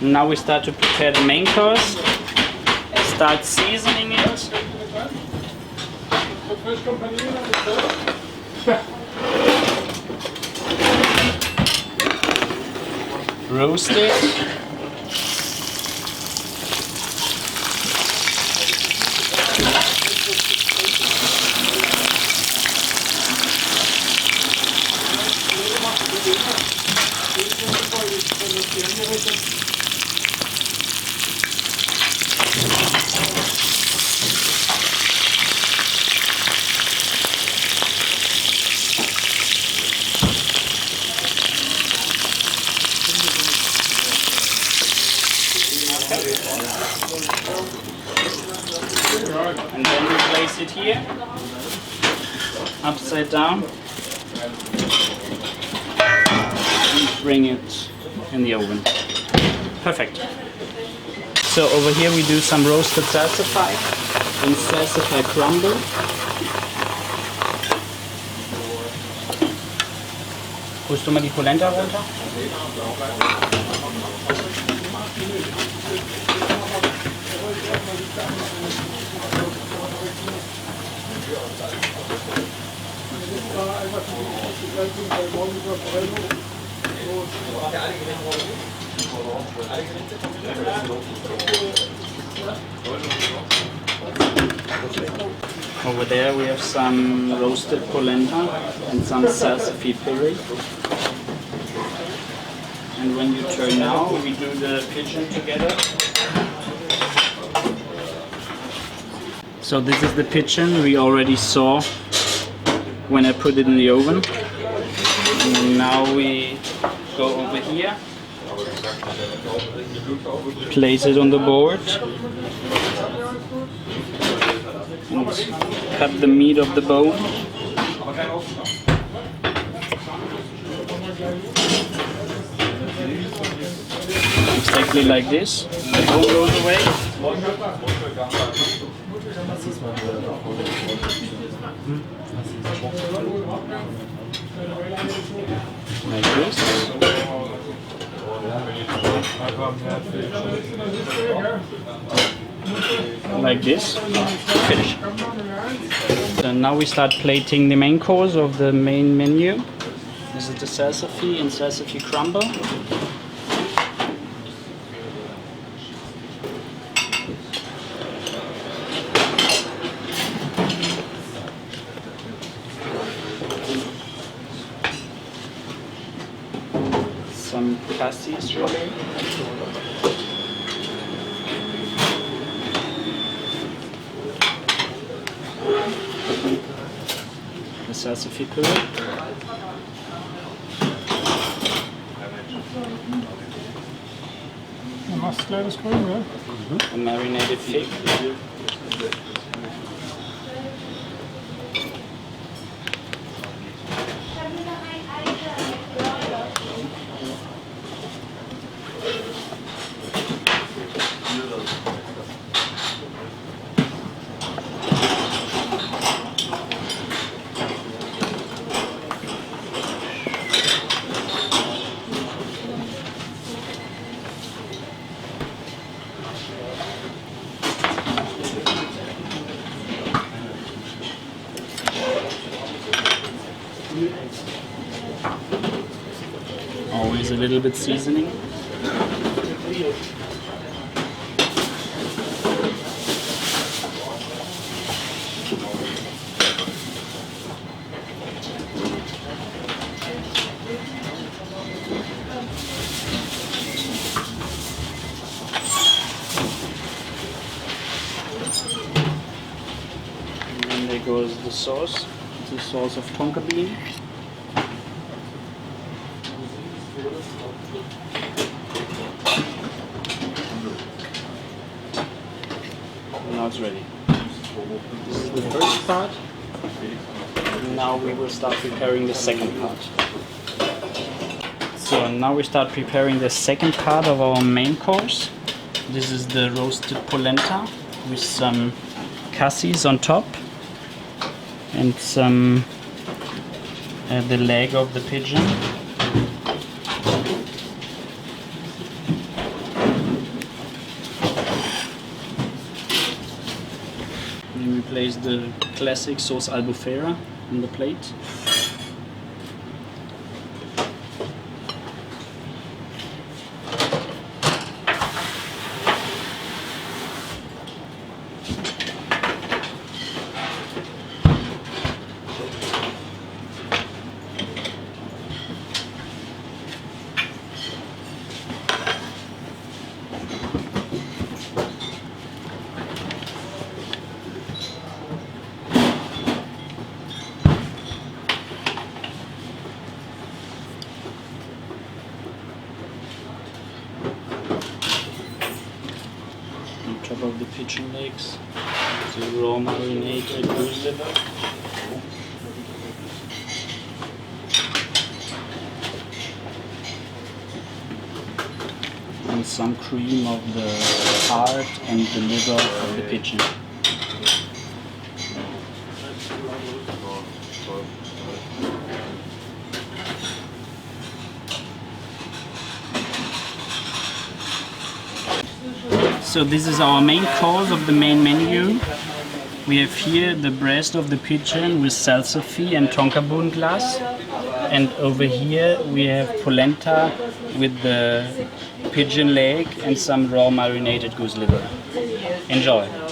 Now we start to prepare the main course. Start seasoning it. Roast it. And then we place it here, upside down, and bring it in the oven. Perfect. So over here we do some roasted salsify and salsify crumble. Holst du mal die Polenta runter? Over there we have some roasted polenta and some salsify puree. And when you turn now, we do the pigeon together. So this is the pigeon we already saw when I put it in the oven. And now we go over here, place it on the board, and cut the meat of the bone. Exactly like this. The bone goes away. Like this. Like this. Finish. And now we start plating the main course of the main menu. This is the salsify and salsify crumble. Some cassis really. The salsify puree. Masklödeskorv, ja. A marinated fig. Always a little bit seasoning. And then there goes the sauce of tonka bean. Now it's ready. This is the first part. Now we will start preparing the second part. So now we start preparing the second part of our main course. This is the roasted polenta with some cassis on top and some the leg of the pigeon. place the classic sauce albufera on the plate. On top of the pigeon legs, the raw marinated goose liver. And some cream of the heart and the liver of the pigeon. So this is our main course of the main menu. We have here the breast of the pigeon with salsify and tonkaboon glass. And over here we have polenta with the pigeon leg and some raw marinated goose liver. Enjoy!